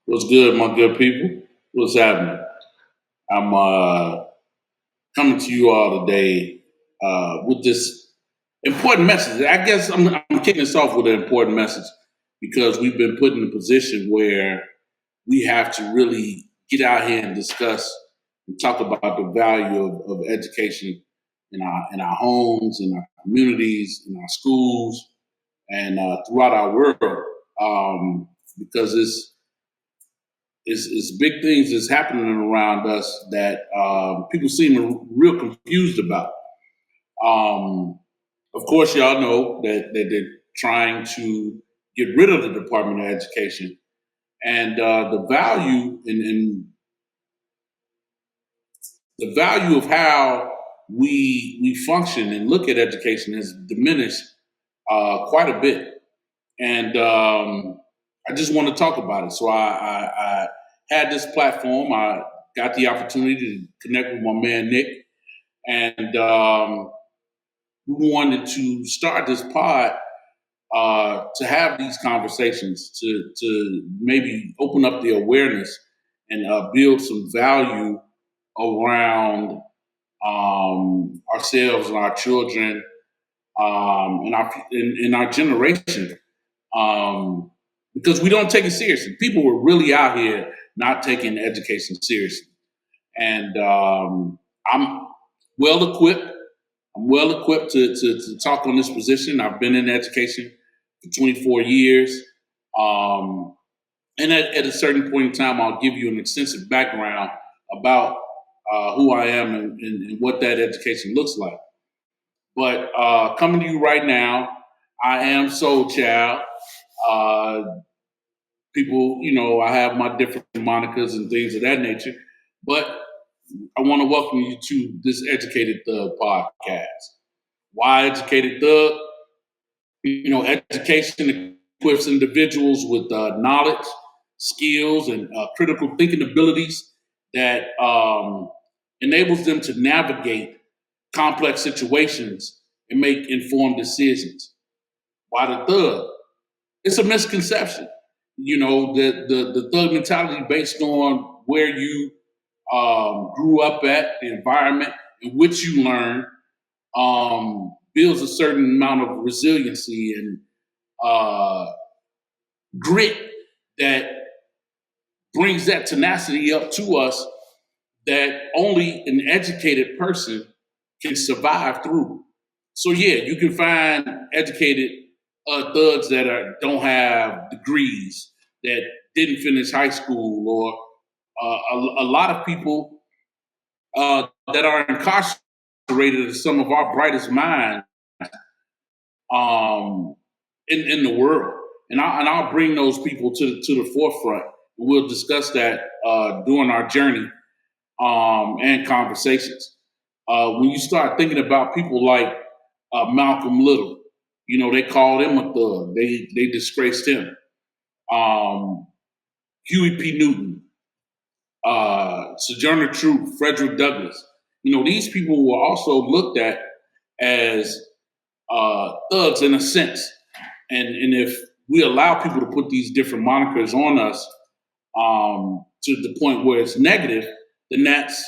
What's good, my good people? What's happening? I'm coming to you all today with this important message. I guess I'm kicking this off with an important message because we've been put in a position where we have to really get out here and discuss and talk about the value of education in our homes, in our communities, in our schools, and throughout our world. Because it's big things that's happening around us that people seem real confused about. Um, of course, y'all know that they're trying to get rid of the Department of Education, and the value of how we function and look at education has diminished quite a bit. And I just want to talk about it. So I had this platform. I got the opportunity to connect with my man Nick, and we wanted to start this pod to have these conversations, to maybe open up the awareness and build some value around ourselves and our children and our generation, because we don't take it seriously. People were really out here not taking education seriously, and I'm well equipped. I'm well equipped to talk on this position. I've been in education for 24 years, um, and at a certain point in time, I'll give you an extensive background about who I am and what that education looks like. But coming to you right now, I am Soul Child. Uh, People, I have my different monikers and things of that nature. But I want to welcome you to this Educated Thug podcast. Why Educated Thug? Education equips individuals with knowledge, skills, and critical thinking abilities that enables them to navigate complex situations and make informed decisions. Why the thug? It's a misconception. The thug mentality based on where you grew up at, the environment in which you learn, builds a certain amount of resiliency and grit that brings that tenacity up to us that only an educated person can survive through. So yeah, you can find educated thugs that don't have degrees, that didn't finish high school, or a lot of people that are incarcerated as some of our brightest minds um, in the world. And I'll bring those people to the forefront. We'll discuss that during our journey and conversations. When you start thinking about people like Malcolm Little, they called him a thug. They disgraced him. Um, Huey P. Newton, Sojourner Truth, Frederick Douglass. These people were also looked at as thugs in a sense. And if we allow people to put these different monikers on us to the point where it's negative, then that's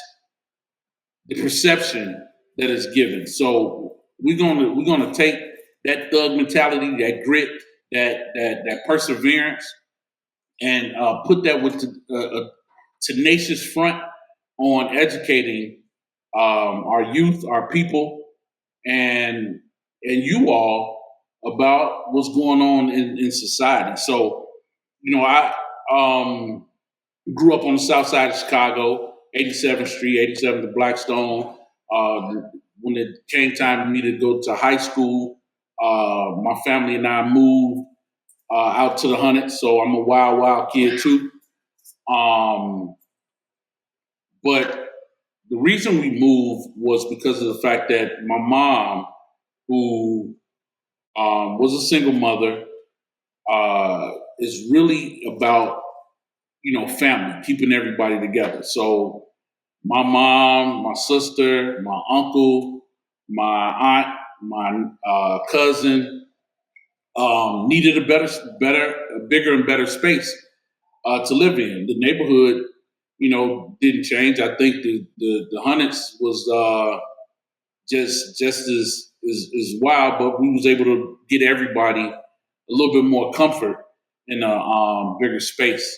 the perception that is given. So we're gonna take that thug mentality, that grit, that perseverance, and put that with a tenacious front on educating our youth, our people, and you all about what's going on in society. So, I grew up on the south side of Chicago, 87th Street, 87th to Blackstone. When it came time for me to go to high school, my family and I moved out to the hundreds, so I'm a wild, wild kid too. Um, but the reason we moved was because of the fact that my mom, who was a single mother, is really about family, keeping everybody together. So my mom, my sister, my uncle, my aunt, my cousin needed a bigger and better space to live in. The neighborhood, didn't change. I think the Hunnits was just as wild, but we was able to get everybody a little bit more comfort in a bigger space.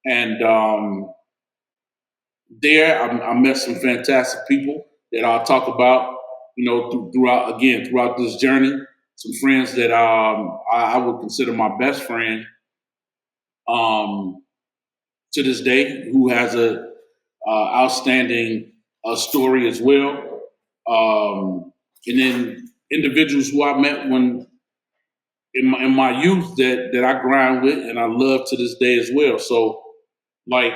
And there, I met some fantastic people that I'll talk about, throughout this journey. Some friends that I would consider my best friend to this day, who has a outstanding story as well. And then individuals who I met when in my youth that I grind with and I love to this day as well. So, like,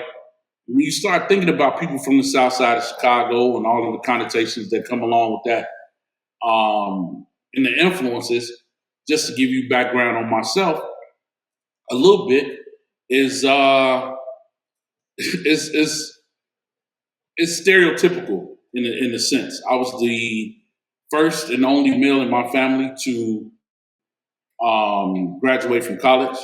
when you start thinking about people from the South Side of Chicago and all of the connotations that come along with that, and the influences, just to give you background on myself a little bit, is is it's stereotypical in a sense. I was the first and only male in my family to graduate from college.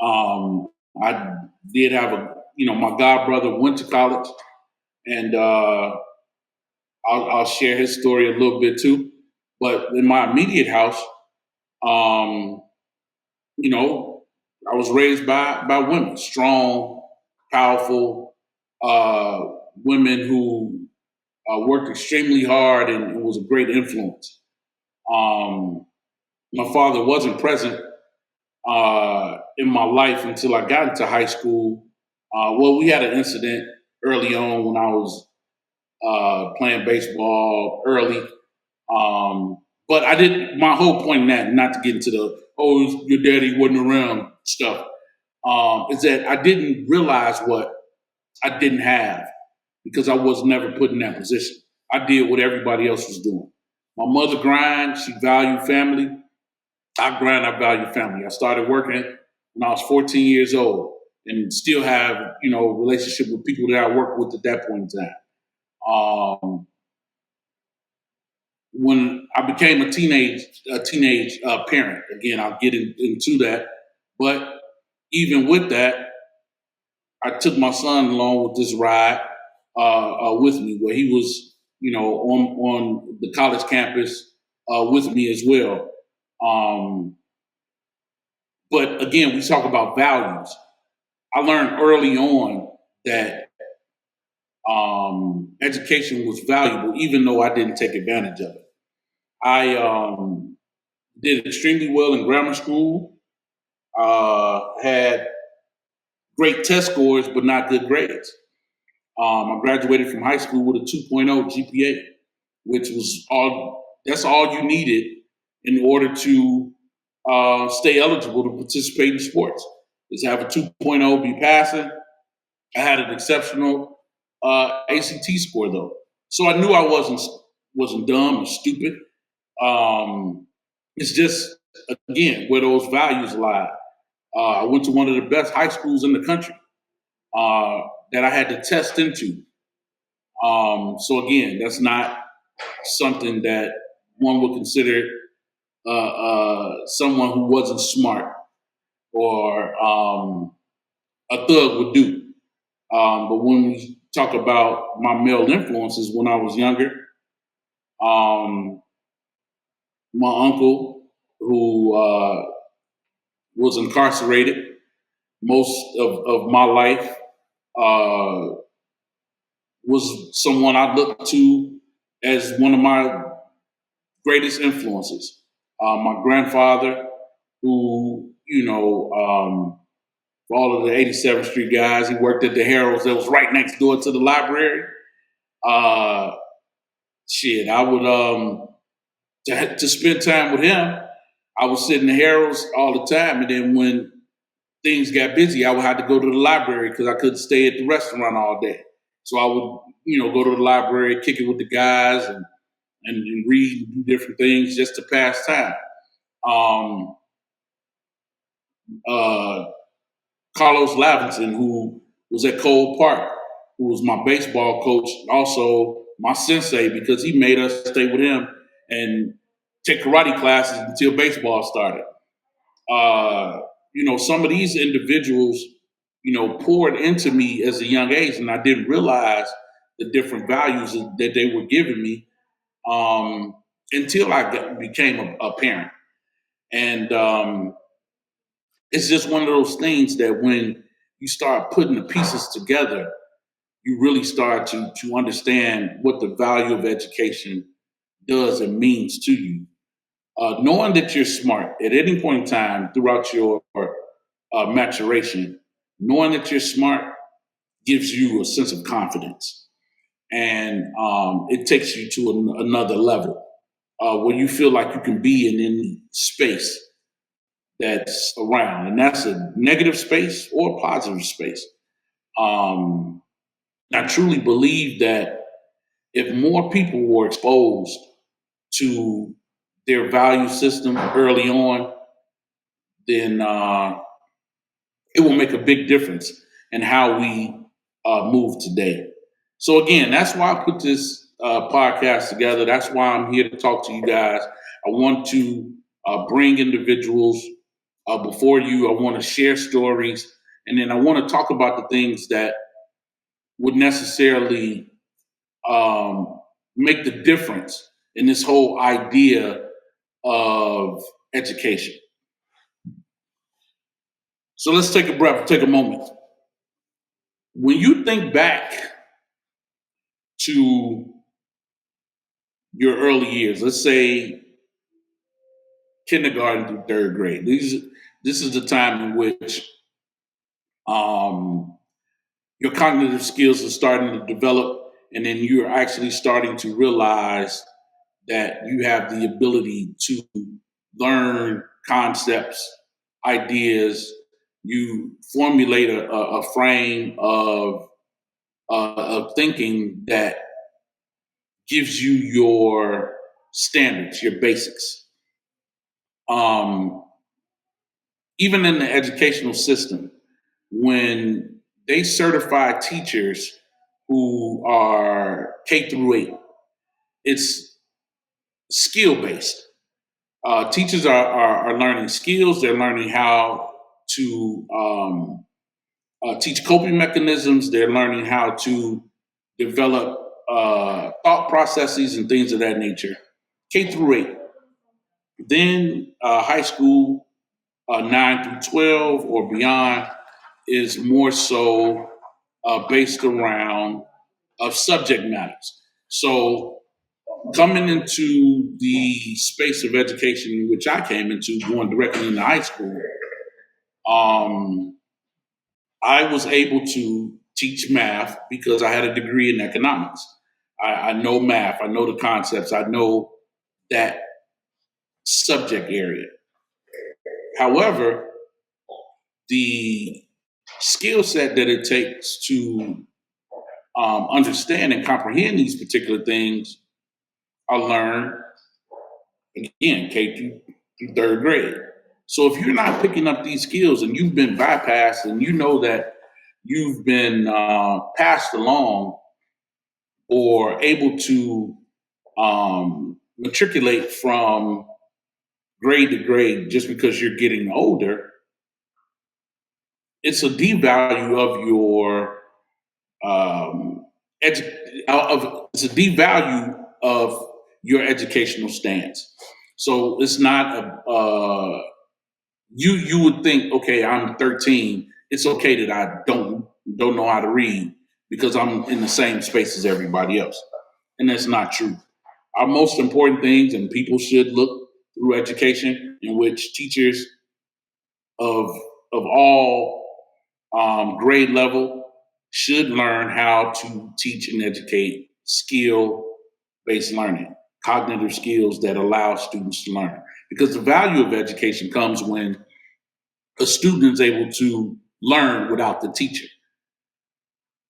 I did have my god brother went to college, and I'll share his story a little bit too. But in my immediate house, um, I was raised by women, strong, powerful uh, women who worked extremely hard and was a great influence. Um, my father wasn't present in my life until I got into high school. Well, we had an incident early on when I was playing baseball early. But I did my whole point in that, not to get into the your daddy wasn't around stuff, is that I didn't realize what I didn't have because I was never put in that position. I did what everybody else was doing. My mother grind, she valued family. I grind, I value family. I started working when I was 14 years old and still have, relationship with people that I worked with at that point in time. When I became a teenage parent, again, I'll get into that. But even with that, I took my son along with this ride with me, where he was, on the college campus with me as well. Um, but again, we talk about values. I learned early on that education was valuable, even though I didn't take advantage of it. I did extremely well in grammar school, had great test scores, but not good grades. I graduated from high school with a 2.0 GPA, which was that's all you needed in order to stay eligible to participate in sports. Is have a 2.0, be passing. I had an exceptional ACT score though, so I knew I wasn't dumb or stupid. It's just again where those values lie. I went to one of the best high schools in the country uh, that I had to test into. So again, that's not something that one would consider someone who wasn't smart or a thug would do. But when we talk about my male influences when I was younger, um, my uncle, who was incarcerated most of my life, uh, was someone I looked to as one of my greatest influences. My grandfather, who, for all of the 87th Street guys, he worked at the Herald's that was right next door to the library. Uh, I would, to spend time with him, I would sit in the Herald's all the time. And then when things got busy, I would have to go to the library because I couldn't stay at the restaurant all day. So I would, go to the library, kick it with the guys, and read and do different things just to pass time. Um, uh, Carlos Lavinson, who was at Cole Park, who was my baseball coach, also my sensei, because he made us stay with him and take karate classes until baseball started. Some of these individuals poured into me as a young age, and I didn't realize the different values that they were giving me um, until became a parent. And it's just one of those things that when you start putting the pieces together, you really start to understand what the value of education does and means to you. Knowing that you're smart at any point in time throughout your maturation, knowing that you're smart gives you a sense of confidence, and it takes you to another level where you feel like you can be in any space that's around, and that's a negative space or a positive space. Um, I truly believe that if more people were exposed to their value system early on, then it will make a big difference in how we move today. So again, that's why I put this podcast together. That's why I'm here to talk to you guys. I want to bring individuals before you. I want to share stories, and then I want to talk about the things that would necessarily um, make the difference in this whole idea of education. So let's take a breath, take a moment. When you think back to your early years, let's say kindergarten through third grade, this is the time in which um, your cognitive skills are starting to develop, and then you're actually starting to realize that you have the ability to learn concepts, ideas. You formulate a frame of thinking that gives you your standards, your basics. Um, Even in the educational system, when they certify teachers who are K through 8, it's skill based. Teachers are learning skills. They're learning how to teach coping mechanisms. They're learning how to develop thought processes and things of that nature. K through 8. Then high school, 9 through 12 or beyond, is more so based around of subject matters. So coming into the space of education, which I came into, going directly into high school, um, I was able to teach math because I had a degree in economics. I know math, I know the concepts, I know that subject area. However, the skill set that it takes to understand and comprehend these particular things, I learned again through third grade. So if you're not picking up these skills and you've been bypassed and you know that you've been passed along or able to matriculate from grade to grade just because you're getting older, it's a devalue of your um, it's a devalue of your educational stance. So it's not you would think, okay, I'm 13. It's okay that I don't know how to read because I'm in the same space as everybody else, and that's not true. Our most important things, and people should look through education, in which teachers of all grade level should learn how to teach and educate skill based learning, cognitive skills that allow students to learn. Because the value of education comes when a student is able to learn without the teacher.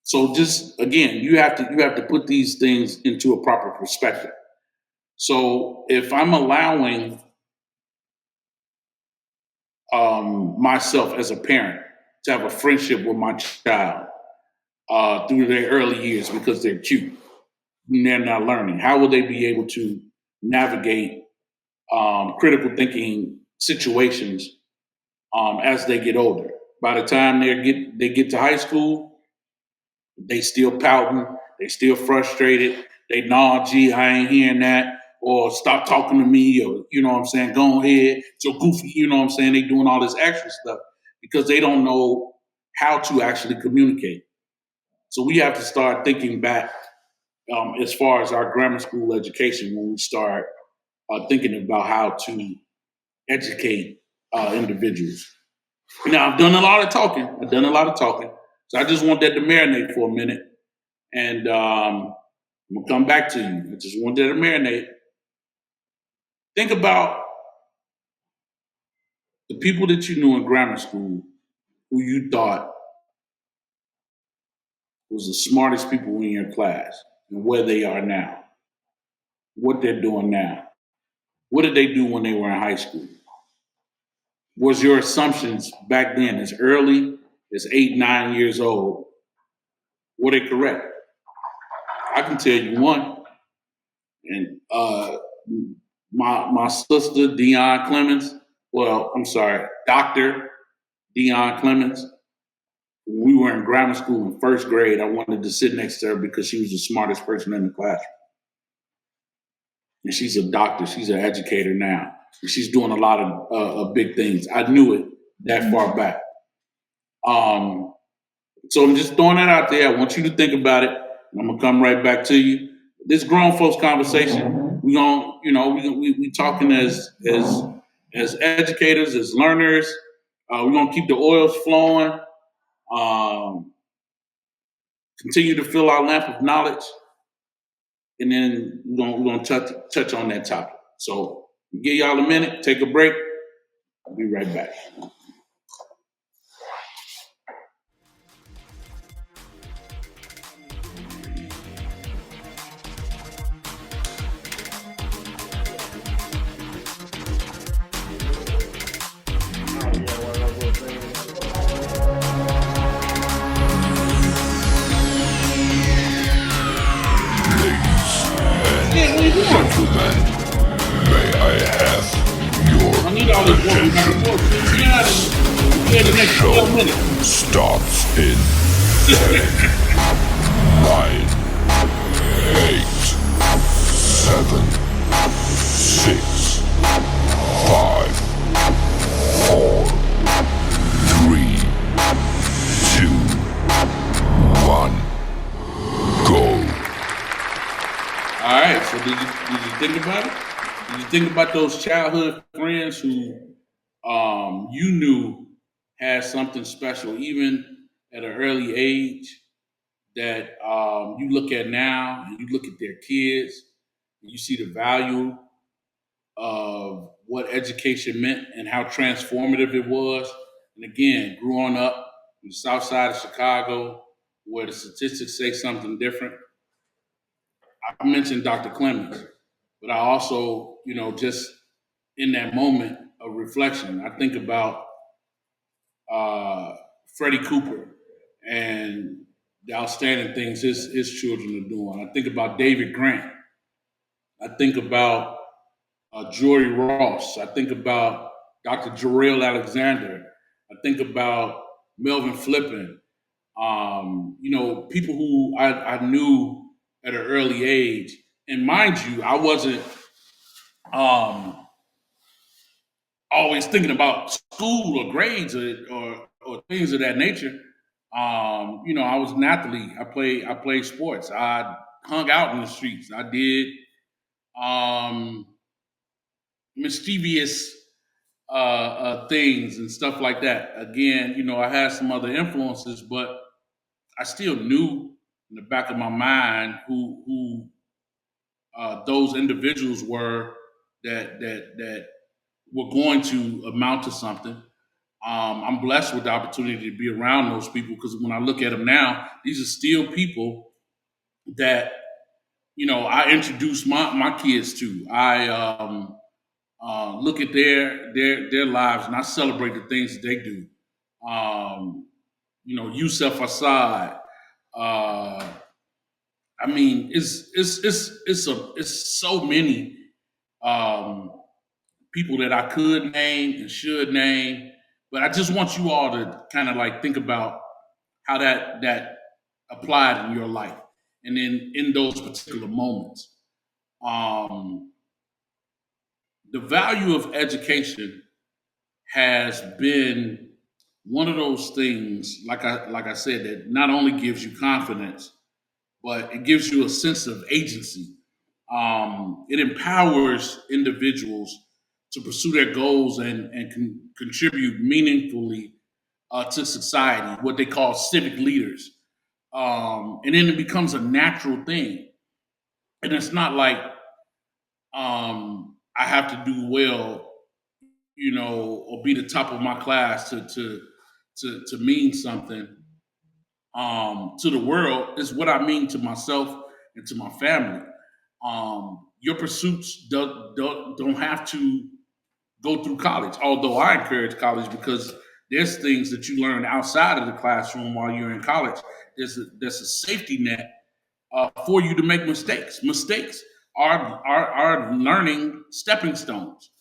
So just again, you have to put these things into a proper perspective. So if I'm allowing myself as a parent to have a friendship with my child through their early years because they're cute and they're not learning, how will they be able to navigate critical thinking situations as they get older? By the time they get to high school, they still pouting, they still frustrated. They nah, gee, I ain't hearing that, or stop talking to me, or you know what I'm saying, go ahead, so goofy, you know what I'm saying. They doing all this extra stuff because they don't know how to actually communicate. So we have to start thinking back as far as our grammar school education when we start thinking about how to educate individuals. Now, I've done a lot of talking. So I just want that to marinate for a minute. And I'm going to come back to you. I just want that to marinate. Think about the people that you knew in grammar school who you thought was the smartest people in your class and where they are now, what they're doing now. What did they do when they were in high school? Was your assumptions back then, as early as 8, 9 years old, were they correct? I can tell you one. And my sister, Dion Clemens, well, I'm sorry, Dr. Dion Clemens, when we were in grammar school in first grade, I wanted to sit next to her because she was the smartest person in the classroom. And she's a doctor, she's an educator now. And she's doing a lot of big things. I knew it that far back. So I'm just throwing that out there. I want you to think about it. And I'm gonna come right back to you. This grown folks conversation, we gonna, you know, we talking as educators, as learners. We're gonna keep the oils flowing. Um, Continue to fill our lamp of knowledge, and then we're gonna touch on that topic. So give y'all a minute, take a break. I'll be right back. Yeah, what are you doing? Gentlemen, may I have your I need all this work. attention? The The next show 12 minutes. starts in 10, 9, 8, 7, 6, 5, 4, 3, 2, 1, go. All right. So did you think about it? Did you think about those childhood friends who you knew had something special, even at an early age, that you look at now and you look at their kids and you see the value of what education meant and how transformative it was. And again, growing up in the south side of Chicago, where the statistics say something different, I mentioned Dr. Clemens, but I also, just in that moment of reflection, I think about Freddie Cooper and the outstanding things his children are doing. I think about David Grant. I think about Jory Ross. I think about Dr. Jarrell Alexander. I think about Melvin Flippin. People who I knew at an early age. And mind you, I wasn't always thinking about school or grades or things of that nature. I was an athlete. I played sports. I hung out in the streets. I did um, mischievous things and stuff like that. Again, I had some other influences, but I still knew in the back of my mind who those individuals were that were going to amount to something. I'm blessed with the opportunity to be around those people because when I look at them now, these are still people that I introduce my kids to. I look at their lives and I celebrate the things that they do. Yusuf Assad. Uh, I mean, it's so many um, people that I could name and should name, But I just want you all to kind of like think about how that applied in your life, and then in those particular moments. Um, the value of education has been one of those things, like I said, that not only gives you confidence, but it gives you a sense of agency. It empowers individuals to pursue their goals and contribute meaningfully to society, what they call civic leaders. And then it becomes a natural thing. And it's not like I have to do well, or be the top of my class to mean something to the world. Is what I mean to myself and to my family. Your pursuits don't have to go through college, although I encourage college because there's things that you learn outside of the classroom while you're in college. There's a safety net for you to make mistakes. Mistakes are learning stepping stones.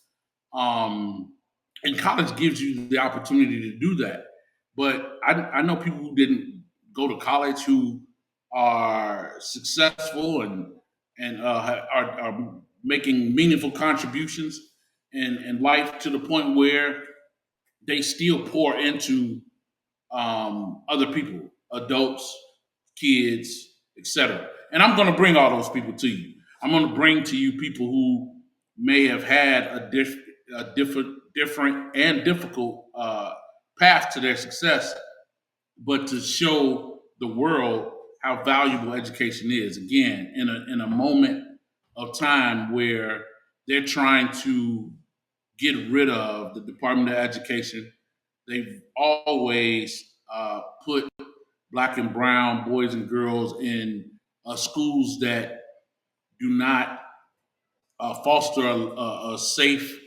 Um, and college gives you the opportunity to do that. But I know people who didn't go to college who are successful and are making meaningful contributions in life to the point where they still pour into other people, adults, kids, etc. And I'm going to bring all those people to you. I'm going to bring to you people who may have had different and difficult path to their success, but to show the world how valuable education is. Again, in a moment of time where they're trying to get rid of the Department of Education. They've always put black and brown boys and girls in schools that do not foster a safe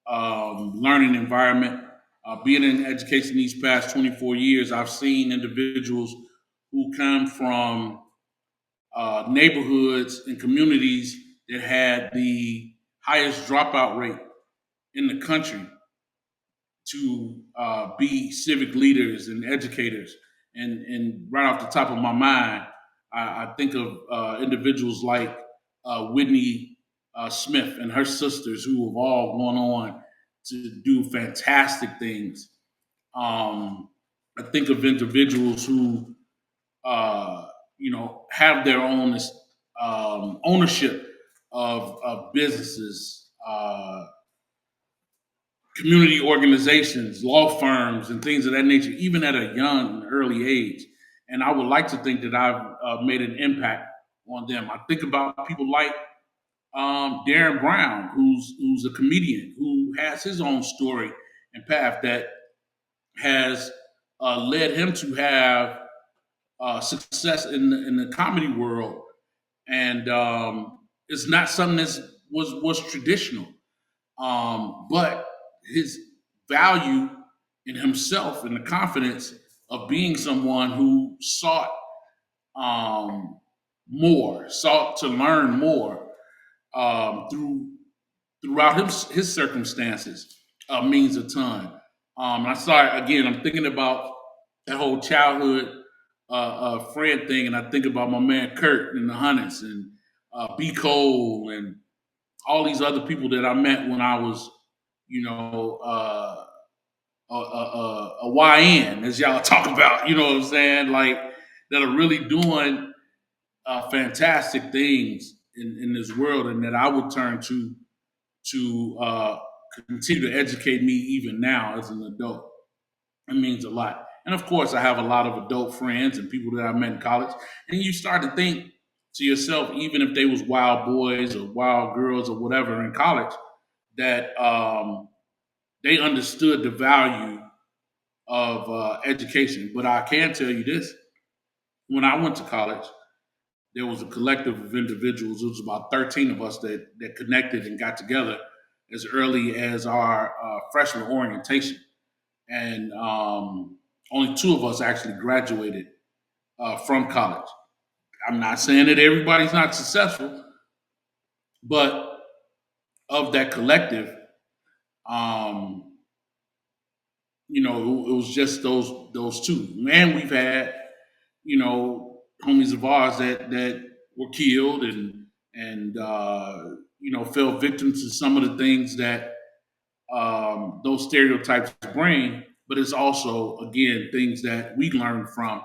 learning environment. Being in education these past 24 years, I've seen individuals who come from neighborhoods and communities that had the highest dropout rate in the country to be civic leaders and educators. And right off the top of my mind, I think of individuals like Whitney Smith and her sisters who have all gone on to do fantastic things. I think of individuals who, have their own ownership of businesses, community organizations, law firms, and things of that nature, even at a young and early age. And I would like to think that I've made an impact on them. I think about people like Darren Brown, who's a comedian who has his own story and path that has led him to have success in the comedy world, and it's not something that was traditional. But his value in himself and the confidence of being someone who sought more, sought to learn more throughout his circumstances means a ton. And I saw again. I'm thinking about that whole childhood friend thing, and I think about my man Kurt and the Hunnits and B. Cole and all these other people that I met when I was, a YN, as y'all talk about, you know what I'm saying? Like, that are really doing fantastic things in this world, and that I would turn to continue to educate me even now as an adult. It means a lot. And of course, I have a lot of adult friends and people that I met in college. And you start to think to yourself, even if they was wild boys or wild girls or whatever in college, that they understood the value of education. But I can tell you this: when I went to college, there was a collective of individuals. It was about 13 of us that connected and got together as early as our freshman orientation, and only two of us actually graduated from college. I'm not saying that everybody's not successful, but of that collective, um, it was just those two. And we've had, homies of ours that were killed and fell victim to some of the things that those stereotypes bring. But it's also, again, things that we learned from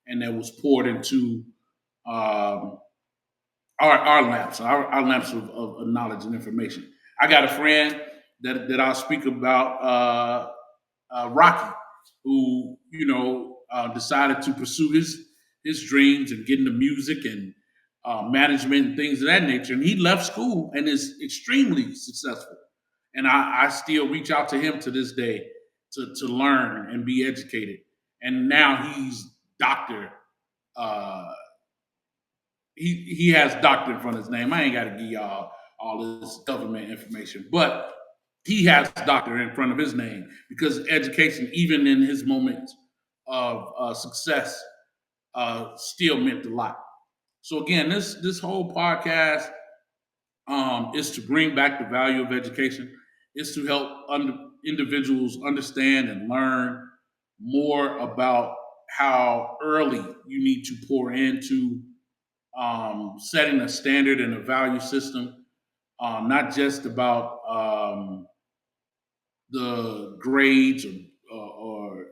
and that was poured into um, our lamps, our lamps of knowledge and information. I got a friend that I'll speak about, Rocky, who decided to pursue his dreams and get into music and management and things of that nature. And he left school and is extremely successful. And I still reach out to him to this day to learn and be educated. And now he's doctor. Uh, he has doctor in front of his name. I ain't got to give y'all all this government information, but he has doctor in front of his name because education, even in his moments of success, still meant a lot. So again, this whole podcast is to bring back the value of education. Is to help individuals understand and learn more about how early you need to pour into setting a standard and a value system, not just about the grades or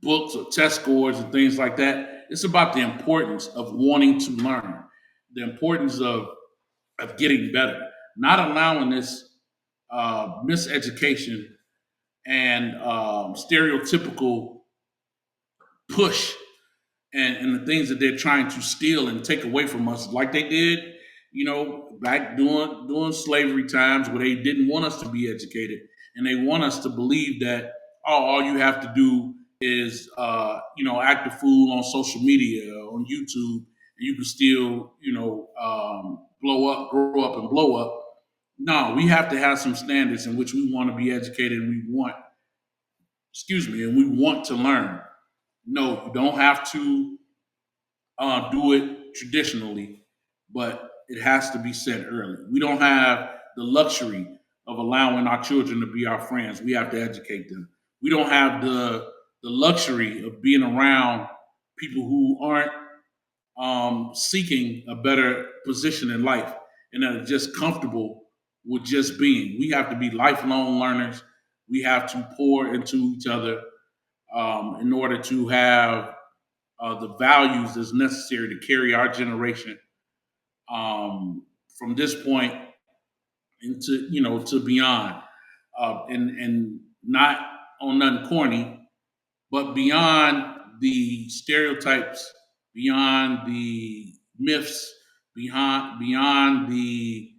books or test scores and things like that. It's about the importance of wanting to learn, the importance of getting better, not allowing this miseducation and stereotypical push and the things that they're trying to steal and take away from us, like they did, back during slavery times where they didn't want us to be educated and they want us to believe that all you have to do is act a fool on social media or on YouTube and you can still blow up, grow up, and blow up. No, we have to have some standards in which we want to be educated and we want to learn. No, you don't have to do it traditionally, but it has to be said early. We don't have the luxury of allowing our children to be our friends. We have to educate them. We don't have the luxury of being around people who aren't seeking a better position in life and that are just comfortable with just being. We have to be lifelong learners. We have to pour into each other in order to have the values that's necessary to carry our generation from this point into to beyond, and not on nothing corny, but beyond the stereotypes, beyond the myths, beyond the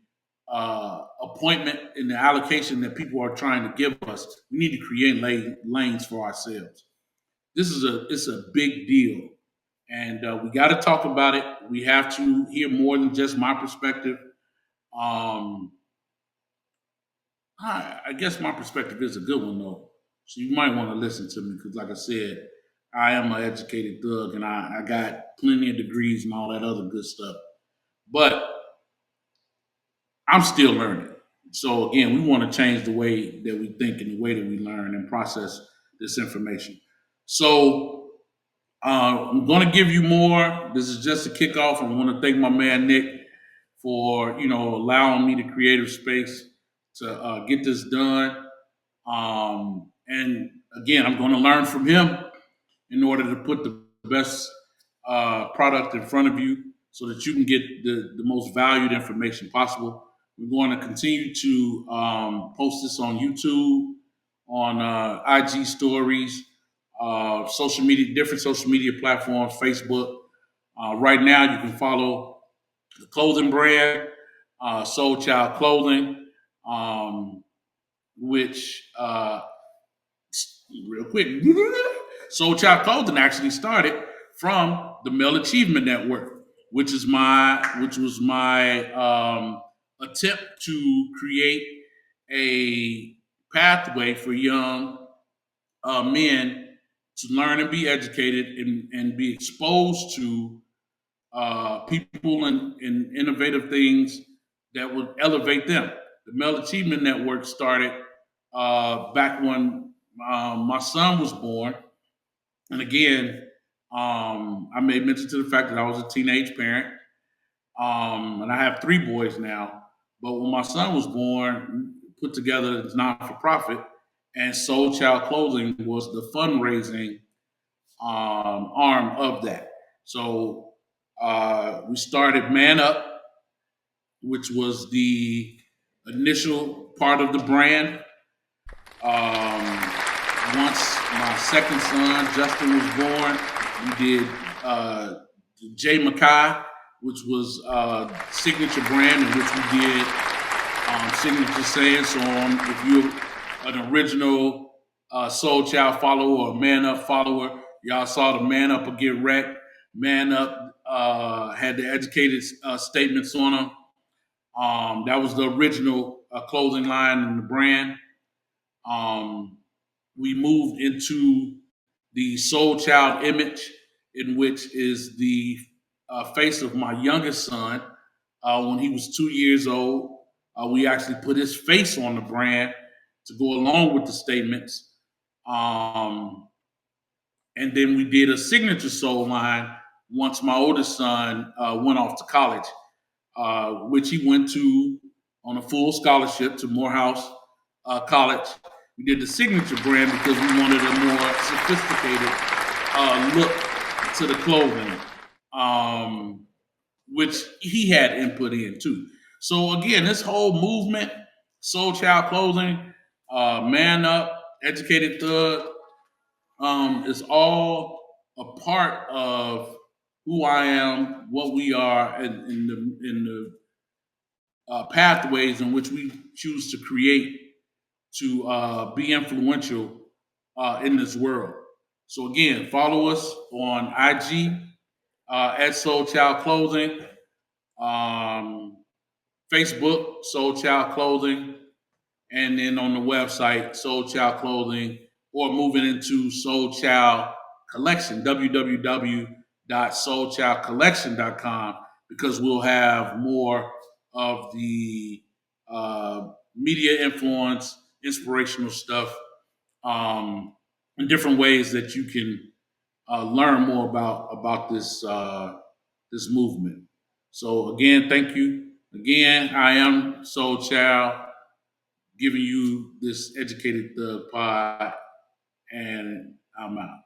appointment and the allocation that people are trying to give us. We need to create lanes for ourselves. It's a big deal, and we got to talk about it. We have to hear more than just my perspective. Um, I guess my perspective is a good one though, so you might want to listen to me because, like I said, I am an educated thug, and I got plenty of degrees and all that other good stuff. But I'm still learning. So again, we want to change the way that we think and the way that we learn and process this information. So I'm going to give you more. This is just a kickoff. I want to thank my man Nick for allowing me the creative space to get this done. And again, I'm going to learn from him in order to put the best product in front of you so that you can get the most valued information possible. We're going to continue to post this on YouTube, on IG stories, social media, different social media platforms, Facebook. Right now, you can follow the clothing brand, Soul Child Clothing, which real quick, Soul Child Clothing actually started from the Male Achievement Network, which was my attempt to create a pathway for young men to learn and be educated and be exposed to people and innovative things that would elevate them. The Male Achievement Network started back when my son was born, and again, I made mention to the fact that I was a teenage parent, and I have three boys now. But when my son was born, put together this non for profit, and Soul Child Clothing was the fundraising arm of that. So we started Man Up, which was the initial part of the brand. Once my second son, Justin, was born, we did J. Mackay, which was signature brand in which we did signature sayings. So if you're an original Soul Child follower or Man Up follower, y'all saw the Man Up or Get Wrecked. Man Up had the educated statements on them. That was the original clothing line in the brand. Um, we moved into the Soul Child image, in which is the face of my youngest son. When he was 2 years old, we actually put his face on the brand to go along with the statements. And then we did a signature soul line once my oldest son went off to college, which he went to on a full scholarship to Morehouse College. We did the signature brand because we wanted a more sophisticated look to the clothing, which he had input in too. So again, this whole movement, Soul Child Clothing, Man Up, Educated Thug, is all a part of who I am, what we are, in the pathways in which we choose to create to be influential in this world. So again, follow us on IG at Soul Child Clothing, um, Facebook Soul Child Clothing, and then on the website Soul Child Clothing, or moving into Soul Child Collection, www.soulchildcollection.com, because we'll have more of the media influence, inspirational stuff, in different ways that you can learn more about this movement. So again, thank you. Again, I am Soul Child, giving you this educated thug pod, and I'm out.